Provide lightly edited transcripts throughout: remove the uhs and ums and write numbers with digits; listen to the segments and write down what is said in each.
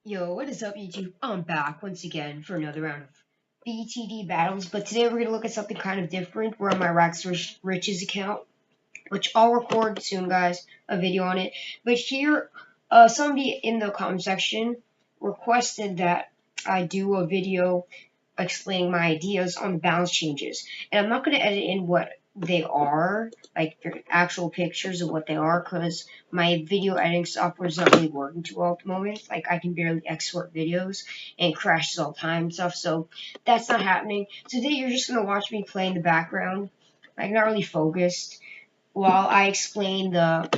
Yo, what is up, YouTube? I'm back once again for another round of BTD battles, but today we're going to look at something kind of different. We're on my Riches account, which I'll record soon, guys, a video on it. But here, somebody in the comment section requested that I do a video explaining my ideas on the balance changes. And I'm not going to edit in what they are, like the actual pictures of what they are, because my video editing software is not really working too well at the moment. Like, I can barely export videos, and it crashes all the time and stuff, so that's not happening. So today you're just going to watch me play in the background, like not really focused, while I explain the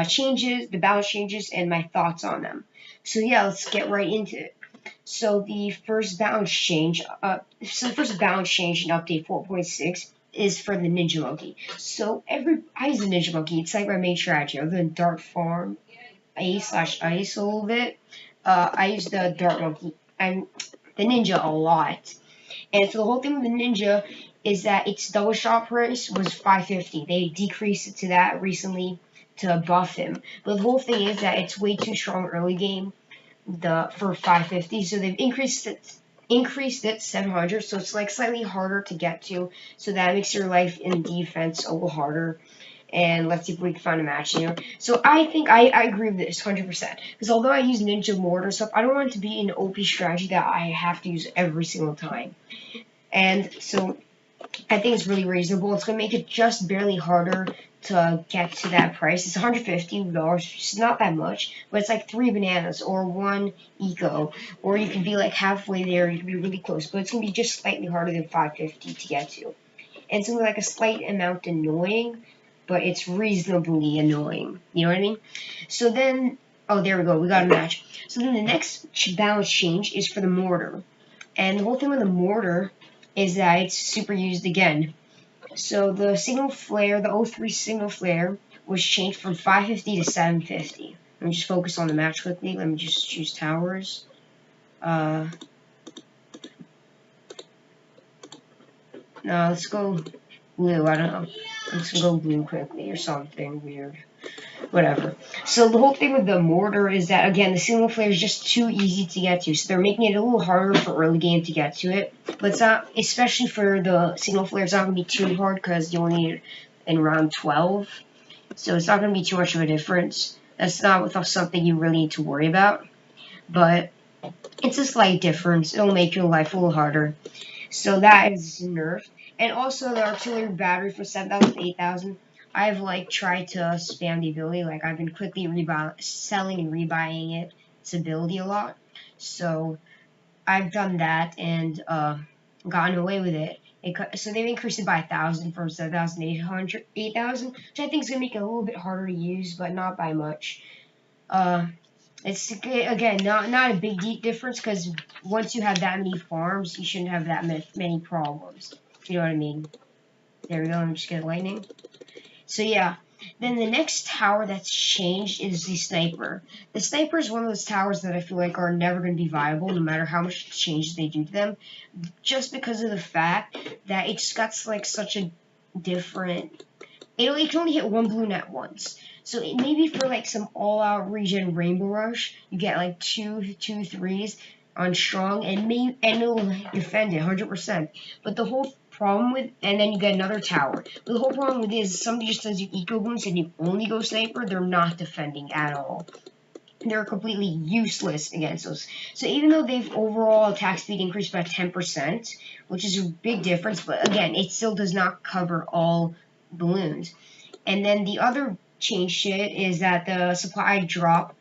changes, the balance changes, and my thoughts on them. So yeah, let's get right into it. So the first balance change, in update 4.6 is for the Ninja Monkey. So I use the Ninja Monkey. It's like my main strategy. Other than Dart Farm, Ice a little bit. I use the Dart Monkey and the Ninja a lot. And so the whole thing with the Ninja is that its double shot price was 550. They decreased it to that recently to buff him. But the whole thing is that it's way too strong early game for 550, so they've increased it 700, so it's like slightly harder to get to, so that makes your life in defense a little harder. And let's see if we can find a match here. So I think I agree with this 100%, because although I use Ninja Mortar stuff, I don't want it to be an OP strategy that I have to use every single time. And so I think it's really reasonable. It's going to make it just barely harder to get to that price. It's $150, which is not that much, but it's like 3 bananas or 1 eco, or you can be like halfway there, you can be really close, but it's going to be just slightly harder than 550 to get to. And it's going to be like a slight amount annoying, but it's reasonably annoying. You know what I mean? So then, oh, there we go, we got a match. So then the next balance change is for the mortar. And the whole thing with the mortar is that it's super used again. So the single flare, the 03 single flare, was changed from 550 to 750. Let me just focus on the match quickly. Let me just choose towers. No, let's go blue. I don't know. Let's go blue quickly or something weird. Whatever. So the whole thing with the mortar is that, again, the single flare is just too easy to get to. So they're making it a little harder for early game to get to it. But it's not, especially for the single flare, it's not going to be too hard because you only need it in round 12. So it's not going to be too much of a difference. That's not something you really need to worry about. But it's a slight difference. It'll make your life a little harder. So that is nerfed. And also the artillery battery for 7,000 to 8,000. I've like tried to spam the ability, like I've been quickly selling and rebuying its ability a lot. So I've done that and gotten away with it. So they've increased it by 1,000 from 7,800, 8,000, which I think is gonna make it a little bit harder to use, but not by much. It's again not a big difference because once you have that many farms, you shouldn't have that many problems. You know what I mean? There we go. Let me just get lightning. So yeah, then the next tower that's changed is the sniper. The sniper is one of those towers that I feel like are never going to be viable no matter how much changes they do to them, just because of the fact that it just got like such a different. It can only hit one blue net once. So maybe for like some all-out regen Rainbow Rush, you get like two threes on strong, and it'll defend it 100%. But the whole problem with, and then you get another tower. But the whole problem with it is somebody just does you eco booms and you only go sniper, they're not defending at all. They're completely useless against those. So even though they've overall attack speed increased by 10%, which is a big difference, but again, it still does not cover all balloons. And then the other change shit is that the supply drop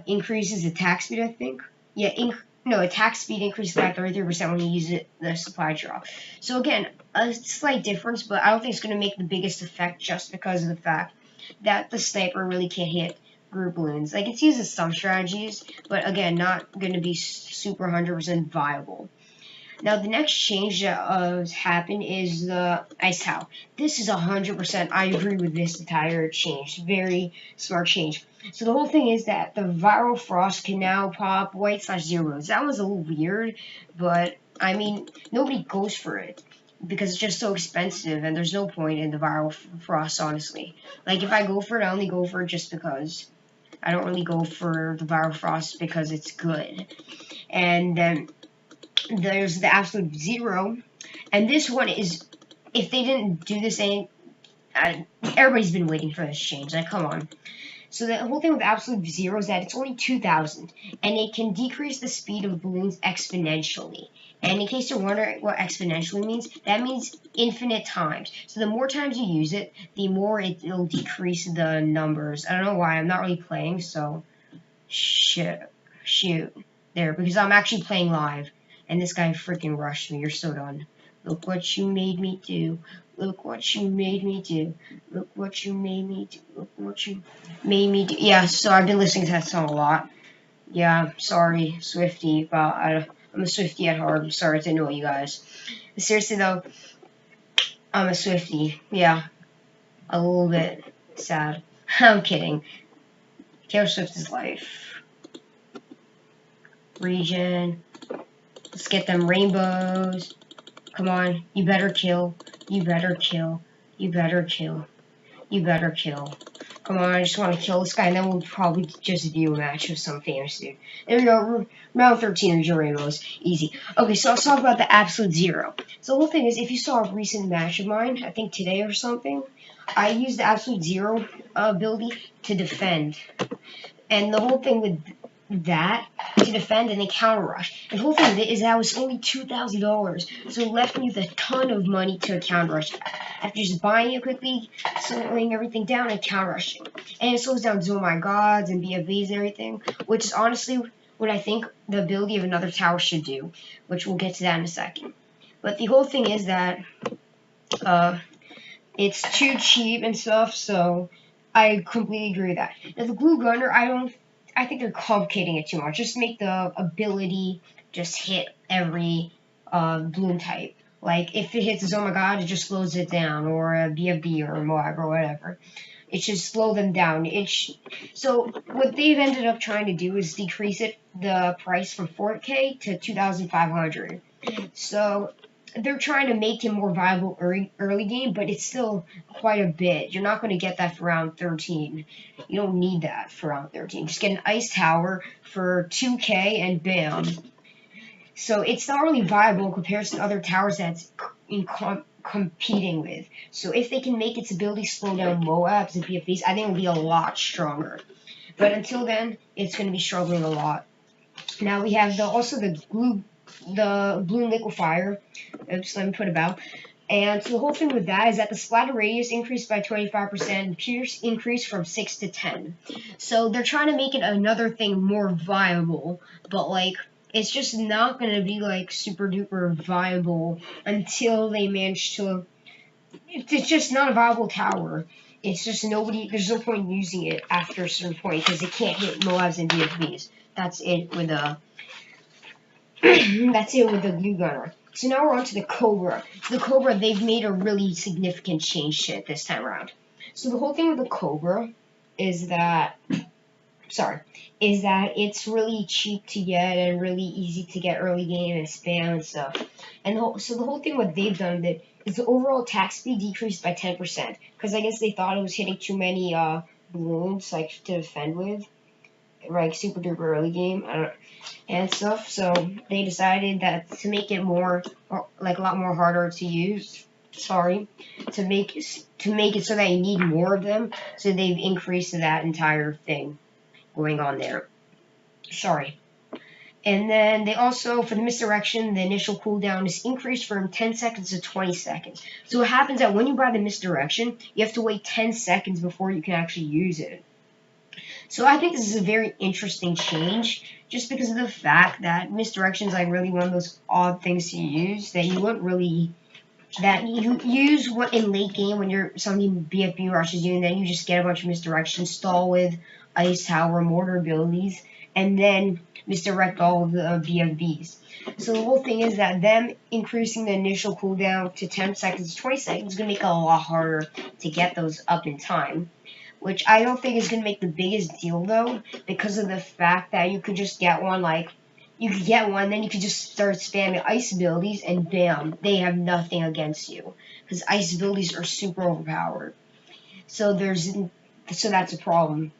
increases attack speed, I think. Yeah, attack speed increases by 33% when you use the supply drop. So again, a slight difference, but I don't think it's going to make the biggest effect just because of the fact that the sniper really can't hit group balloons. Like, it's used in some strategies, but again, not going to be super 100% viable. Now, the next change that has happened is the Ice Towel. This is 100%, I agree with this entire change. Very smart change. So the whole thing is that the Viral Frost can now pop white/zeros. That was a little weird, but, I mean, nobody goes for it because it's just so expensive, and there's no point in the Viral Frost, honestly. Like, if I go for it, I only go for it just because. I don't really go for the Viral Frost because it's good. And then there's the Absolute Zero. And this one is, if they didn't do this, everybody's been waiting for this change. Like, come on. So the whole thing with Absolute Zero is that it's only 2,000, and it can decrease the speed of balloons exponentially. And in case you're wondering what exponentially means, that means infinite times. So the more times you use it, the more it'll decrease the numbers. I don't know why, I'm not really playing, so shoot, there, because I'm actually playing live, and this guy freaking rushed me. You're so done. Look what you made me do. Look what you made me do. Look what you made me do. Look what you made me do. Yeah, so I've been listening to that song a lot. Yeah, sorry, Swiftie, but I'm a Swiftie at heart. I'm sorry to annoy you guys. But seriously though, I'm a Swiftie. Yeah, a little bit sad. I'm kidding. Taylor Swift is life. Region. Let's get them rainbows. Come on, you better kill. You better kill. You better kill. You better kill. Come on, I just want to kill this guy, and then we'll probably just view a match with some famous dude. There we go, round 13 of your rainbows. Easy. Okay, so let's talk about the Absolute Zero. So the whole thing is, if you saw a recent match of mine, I think today or something, I used the Absolute Zero ability to defend. And the whole thing with that, to defend and then counter rush. And the whole thing is that was only $2,000, so it left me with a ton of money to counter rush. After just buying it quickly, slowing everything down and counter rushing. And it slows down Oh My Gods and BFVs and everything, which is honestly what I think the ability of another tower should do, which we'll get to that in a second. But the whole thing is that it's too cheap and stuff, so I completely agree with that. Now the Glue Gunner, I think they're complicating it too much. Just make the ability just hit every balloon type. Like, if it hits Oh My God, it just slows it down, or a BFB or a Moab or whatever. It should slow them down. So what they've ended up trying to do is decrease the price from 4K to 2,500. So they're trying to make it more viable early game, but it's still quite a bit. You're not going to get that for round 13. You don't need that for round 13. Just get an ice tower for 2K and bam. So it's not really viable in comparison to other towers that's competing with. So if they can make its ability slow down Moabs and BFBs, I think it'll be a lot stronger. But until then, it's going to be struggling a lot. Now we have also the Balloon Liquefier. Oops, let me put it out. And so the whole thing with that is that the splatter radius increased by 25% and Pierce increased from 6 to 10. So they're trying to make it another thing more viable, but like, it's just not going to be like super duper viable until they manage to. It's just not a viable tower. It's just there's no point in using it after a certain point because it can't hit Moabs and BFBs. That's it with the Glue Gunner. So now we're on to the Cobra. The Cobra, they've made a really significant change to it this time around. So the whole thing with the Cobra is that it's really cheap to get and really easy to get early game and spam and stuff. And so the whole thing what they've done is the overall attack speed decreased by 10%, because I guess they thought it was hitting too many balloons like to defend with, like super duper early game and stuff. So they decided that to make it more like a lot more harder to use. To make it so that you need more of them. So they've increased that entire thing going on there. And then they also, for the misdirection, the initial cooldown is increased from 10 seconds to 20 seconds. So what happens that when you buy the misdirection, you have to wait 10 seconds before you can actually use it. So I think this is a very interesting change, just because of the fact that misdirection is like really one of those odd things to use that you wouldn't really, that you use in late game when you're something BFB rushes you, and then you just get a bunch of misdirection, stall with ice tower, mortar abilities, and then misdirect all of the BFBs. So the whole thing is that them increasing the initial cooldown to 10 seconds to 20 seconds is going to make it a lot harder to get those up in time. Which I don't think is going to make the biggest deal, though, because of the fact that you could just get one, then you could just start spamming ice abilities, and bam, they have nothing against you. Because ice abilities are super overpowered. So that's a problem.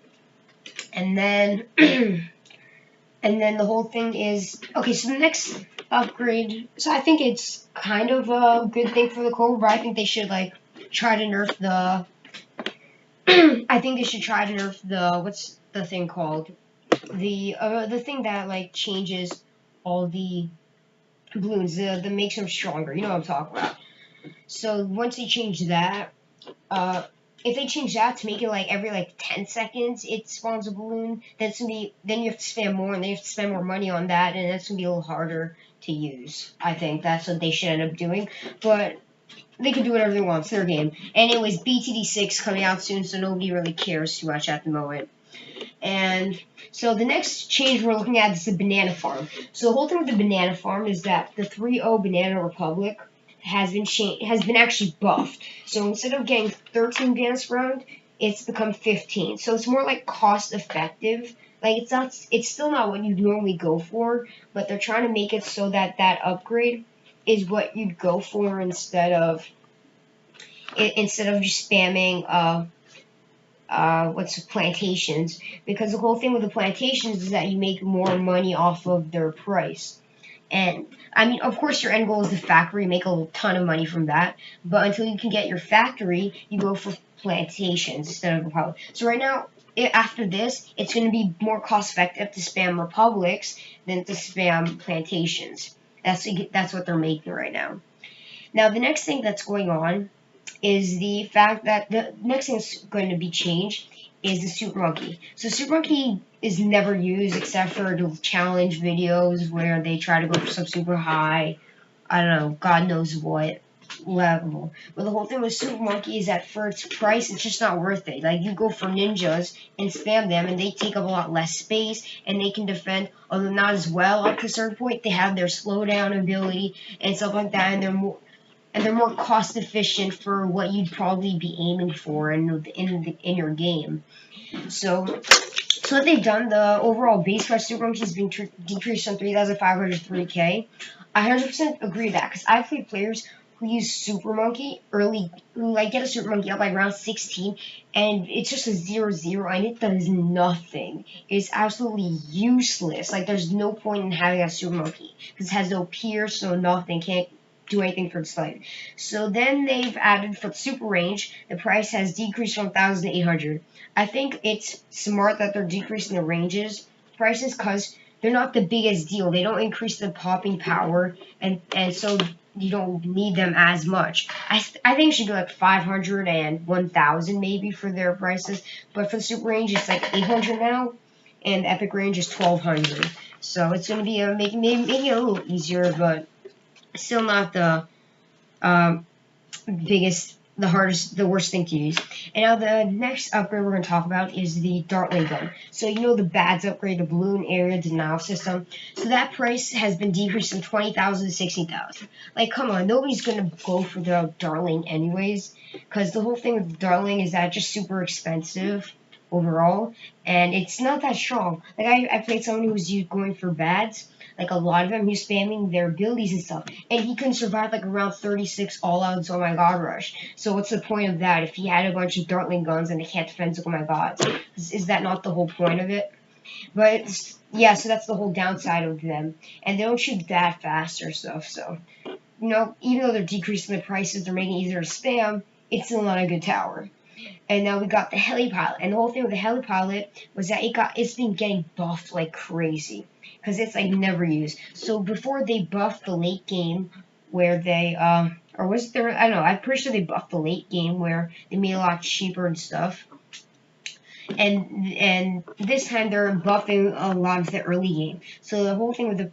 And then, and then the whole thing is, okay, so the next upgrade, so I think it's kind of a good thing for the Cobra. I think they should, like, try to nerf the, I think they should try to nerf the, what's the thing called? The thing that, like, changes all the balloons, that makes them stronger. You know what I'm talking about. So once they change that, if they change that to make it like every like 10 seconds it spawns a balloon, that's gonna be, then you have to spend more, and then you have to spend more money on that, and that's gonna be a little harder to use. I think that's what they should end up doing, but they can do whatever they want. It's their game. And anyways, BTD6 coming out soon, so nobody really cares too much at the moment. And so the next change we're looking at is the banana farm. So the whole thing with the banana farm is that the 3.0 Banana Republic has been actually buffed. So instead of getting 13 bananas per round, it's become 15. So it's more like cost effective. Like it's still not what you normally go for, but they're trying to make it so that that upgrade is what you'd go for instead of just spamming plantations, because the whole thing with the plantations is that you make more money off of their price. And I mean, of course, your end goal is the factory, make a ton of money from that. But until you can get your factory, you go for plantations instead of republic. So right now, after this, it's going to be more cost effective to spam republics than to spam plantations. That's what they're making right now. Now, the next thing that's going on is the fact that the next thing that's going to be changed is the Super Monkey. So Super Monkey is never used except for the challenge videos where they try to go for some super high, I don't know, God knows what level. But the whole thing with Super Monkey is that for its price, it's just not worth it. Like, you go for ninjas and spam them, and they take up a lot less space, and they can defend, although not as well up to a certain point. They have their slowdown ability and stuff like that, and they're more cost efficient for what you'd probably be aiming for in your game. So what they've done, the overall base price Super Monkey has been decreased from 3,500 to 3K. I 100% agree with that, because I've played players who use Super Monkey early, who like get a Super Monkey up like round 16, and it's just a 0-0, and it does nothing. It's absolutely useless. Like, there's no point in having a Super Monkey, because it has no pierce, no nothing, can't do anything for its life. So then they've added for the super range, the price has decreased from 1,000 to 800. I think it's smart that they're decreasing the ranges prices, because they're not the biggest deal. They don't increase the popping power, and so you don't need them as much. I think it should be like 500 and 1,000 maybe for their prices, but for the super range it's like 800 now, and the epic range is 1,200. So it's going to be making it a little easier, but still not the biggest, the hardest, the worst thing to use. And now the next upgrade we're going to talk about is the Dartling gun. So you know the BADS upgrade, the balloon area denial system. So that price has been decreased from 20,000 to 60,000. Like, come on, nobody's going to go for the Dartling anyways, because the whole thing with the Dartling is that it's just super expensive overall, and it's not that strong. Like, I played someone who was going for BADS. Like, a lot of them, he was spamming their abilities and stuff, and he couldn't survive like around 36 all-outs on my God Rush. So what's the point of that if he had a bunch of Dartling guns and they can't defend oh my God? Is that not the whole point of it? But yeah, so that's the whole downside of them, and they don't shoot that fast or stuff. So, you know, even though they're decreasing the prices, they're making it easier to spam, it's still not a good tower. And now we got the Helipilot, and the whole thing with the Helipilot was that it's been getting buffed like crazy, because it's like never used. So before they buffed the late game, where they or was there, I don't know, I'm pretty sure they buffed the late game where they made it a lot cheaper and stuff. And this time they're buffing a lot of the early game. So the whole thing with the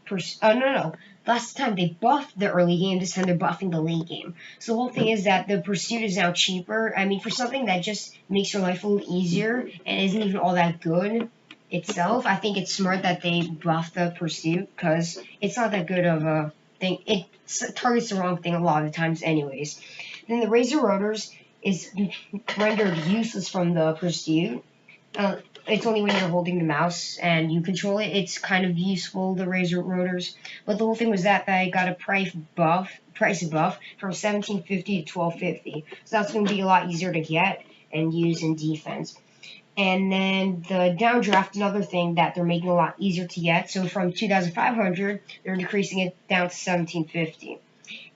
last time they buffed the early game, this time they're buffing the late game. So the whole thing is that the pursuit is now cheaper. I mean, for something that just makes your life a little easier and isn't even all that good itself, I think it's smart that they buff the pursuit, because it's not that good of a thing. It targets the wrong thing a lot of the times anyways. Then the Razor Rotors is rendered useless from the pursuit. It's only when you're holding the mouse and you control it, it's kind of useful, the Razor Rotors. But the whole thing was that I got a price buff from 1750 to 1250. So that's going to be a lot easier to get and use in defense. And then the downdraft, another thing that they're making a lot easier to get. So from 2,500, they're decreasing it down to 1,750.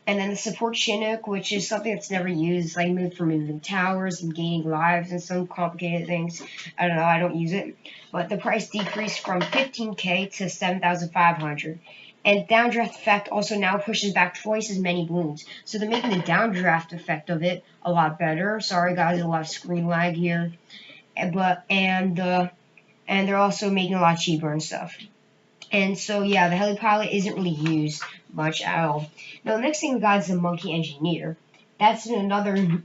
And then the support Chinook, which is something that's never used, like for moving towers and gaining lives and some complicated things. I don't know, I don't use it. But the price decreased from 15k to 7,500. And downdraft effect also now pushes back twice as many balloons. So they're making the downdraft effect of it a lot better. Sorry guys, a lot of screen lag here. And they're also making a lot cheaper and stuff. And so, yeah, the Helipilot isn't really used much at all. Now, the next thing we got is the Monkey Engineer. That's another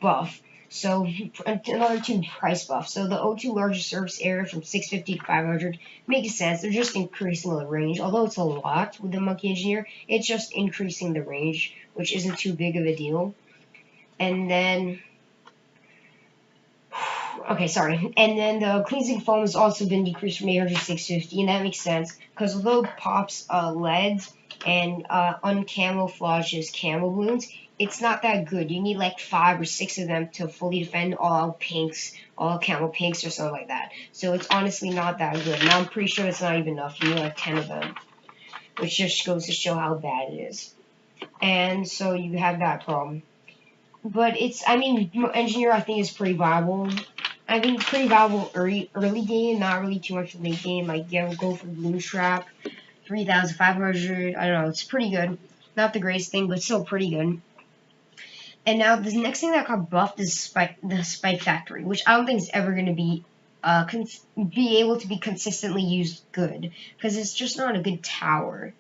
buff. So, another 2 price buff. So, the O2 larger surface area from 650 to 500 makes sense. They're just increasing the range. Although it's a lot with the Monkey Engineer, it's just increasing the range, which isn't too big of a deal. And then... Okay, sorry. And then the cleansing foam has also been decreased from 800 to 650, and that makes sense because although it pops leads and uncamouflages camo balloons, it's not that good. You need like 5 or 6 of them to fully defend all pinks, all camo pinks or something like that. So it's honestly not that good. And I'm pretty sure it's not even enough. You need like 10 of them, which just goes to show how bad it is. And so you have that problem. But Engineer I think is pretty viable. I think pretty valuable early game, not really too much late game. Like, yeah, we'll go for Balloon Trap, 3,500. I don't know, it's pretty good. Not the greatest thing, but still pretty good. And now the next thing that got buffed is the Spike Factory, which I don't think is ever going to be able to be consistently used good, because it's just not a good tower.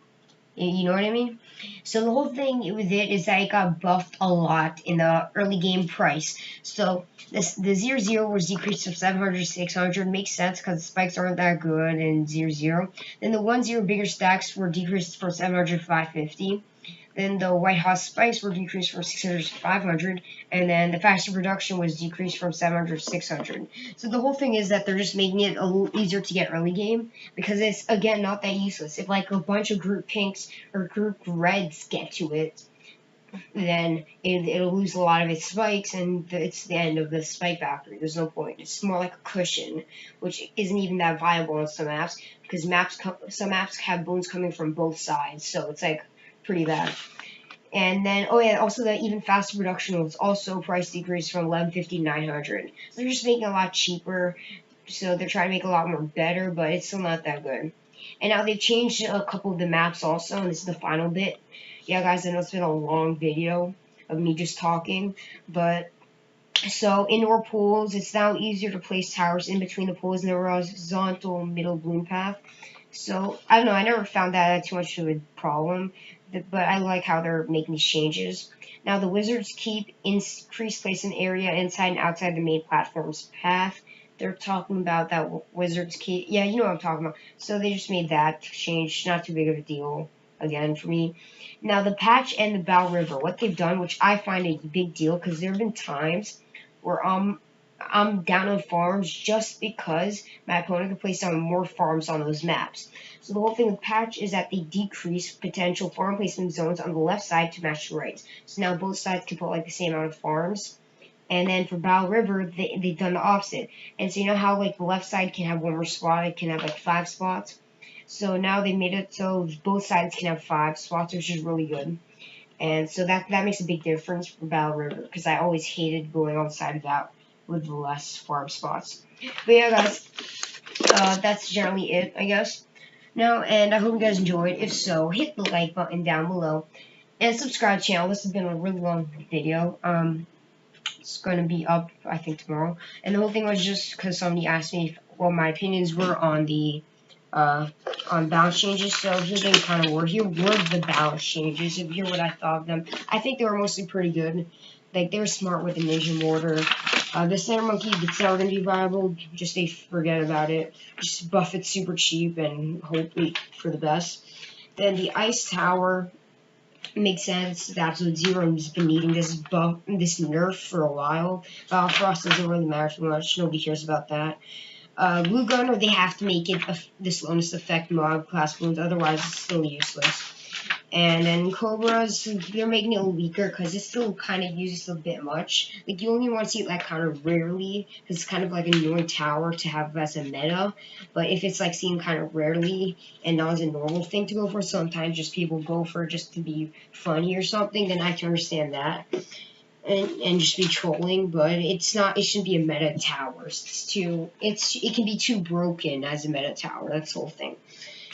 You know what I mean? So the whole thing with it is that it got buffed a lot in the early game price. So the 0-0 was decreased from 700 to 600. Makes sense because the spikes aren't that good in 0-0. Then the 1-0 bigger stacks were decreased from 700 to 550. Then the White Hot spikes were decreased from 600 to 500, and then the faster production was decreased from 700 to 600. So the whole thing is that they're just making it a little easier to get early game, because it's, again, not that useless. If, like, a bunch of group pinks or group reds get to it, then it'll lose a lot of its spikes, and it's the end of the spike factory. There's no point. It's more like a cushion, which isn't even that viable on some maps, because some maps have balloons coming from both sides, so it's, like, pretty bad. And then, oh yeah, also the even faster production was also price decreased from 1150 to 900. So they're just making it a lot cheaper. So they're trying to make it a lot more better, but it's still not that good. And now they've changed a couple of the maps also, and this is the final bit. Yeah, guys, I know it's been a long video of me just talking, but so indoor pools, it's now easier to place towers in between the pools in the horizontal middle balloon path. So, I don't know, I never found that too much of a problem, but I like how they're making these changes. Now, the wizards keep increased placement area inside and outside the main platform's path. They're talking about that wizards keep, yeah, you know what I'm talking about. So they just made that change, not too big of a deal, again, for me. Now, the patch and the Bow River, what they've done, which I find a big deal, because there have been times where I'm down on farms just because my opponent can place down more farms on those maps. So the whole thing with patch is that they decrease potential farm placement zones on the left side to match the right. So now both sides can put like the same amount of farms. And then for Bow River, they've done the opposite. And so you know how like the left side can have one more spot, it can have like 5 spots. So now they made it so both sides can have 5 spots, which is really good. And so that makes a big difference for Bow River, because I always hated going on the side of that with less farm spots. But yeah, guys, that's generally it, I guess. Now, and I hope you guys enjoyed. If so, hit the like button down below and subscribe to the channel. This has been a really long video. It's going to be up, I think, tomorrow. And the whole thing was just because somebody asked me what my opinions were on the balance changes. So here they kind of were. Here were the balance changes. If you hear what I thought of them, I think they were mostly pretty good. Like, they were smart with the Ninja Mortar. The Center Monkey, it's never going to be viable. Just they forget about it. Just buff it super cheap and hope for the best. Then the Ice Tower makes sense. That's what Zero's been needing this nerf for a while. Frost doesn't really matter too much. Nobody cares about that. Blue Gunner, they have to make it the slowness effect mob class balloons. Otherwise, it's still useless. And then Cobras, they're making it weaker because it still kind of uses a bit much. Like, you only want to see it, like, kind of rarely, because it's kind of like a annoying tower to have as a meta. But if it's, like, seen kind of rarely and not as a normal thing to go for, sometimes just people go for it just to be funny or something, then I can understand that. And just be trolling, but it's not. It shouldn't be a meta tower. It can be too broken as a meta tower. That's the whole thing.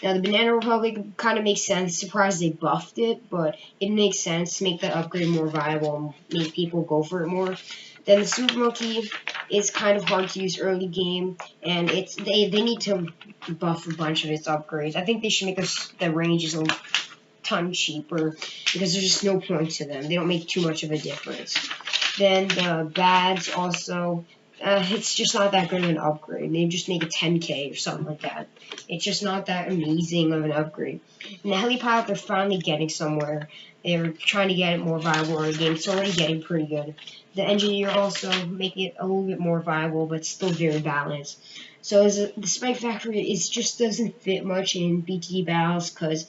Now the Banana Republic kind of makes sense. Surprised they buffed it, but it makes sense to make the upgrade more viable and make people go for it more. Then the Super Monkey is kind of hard to use early game, and they need to buff a bunch of its upgrades. I think they should make the ranges a ton cheaper because there's just no point to them. They don't make too much of a difference. Then the Bads also, it's just not that good of an upgrade. They just make a 10k or something like that. It's just not that amazing of an upgrade. And the Helipilot, they're finally getting somewhere. They're trying to get it more viable in the game. It's already getting pretty good. The Engineer also making it a little bit more viable, but still very balanced. So the Spike Factory just doesn't fit much in BTD battles because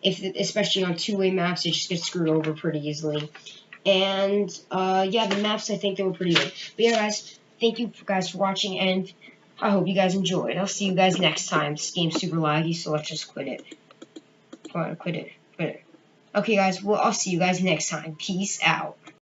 especially on two-way maps, it just gets screwed over pretty easily. And yeah, the maps, I think they were pretty good. But yeah, guys, thank you guys for watching, and I hope you guys enjoyed. I'll see you guys next time. This game's super laggy, so let's just quit it. Come on, quit it. Okay, guys, well, I'll see you guys next time. Peace out.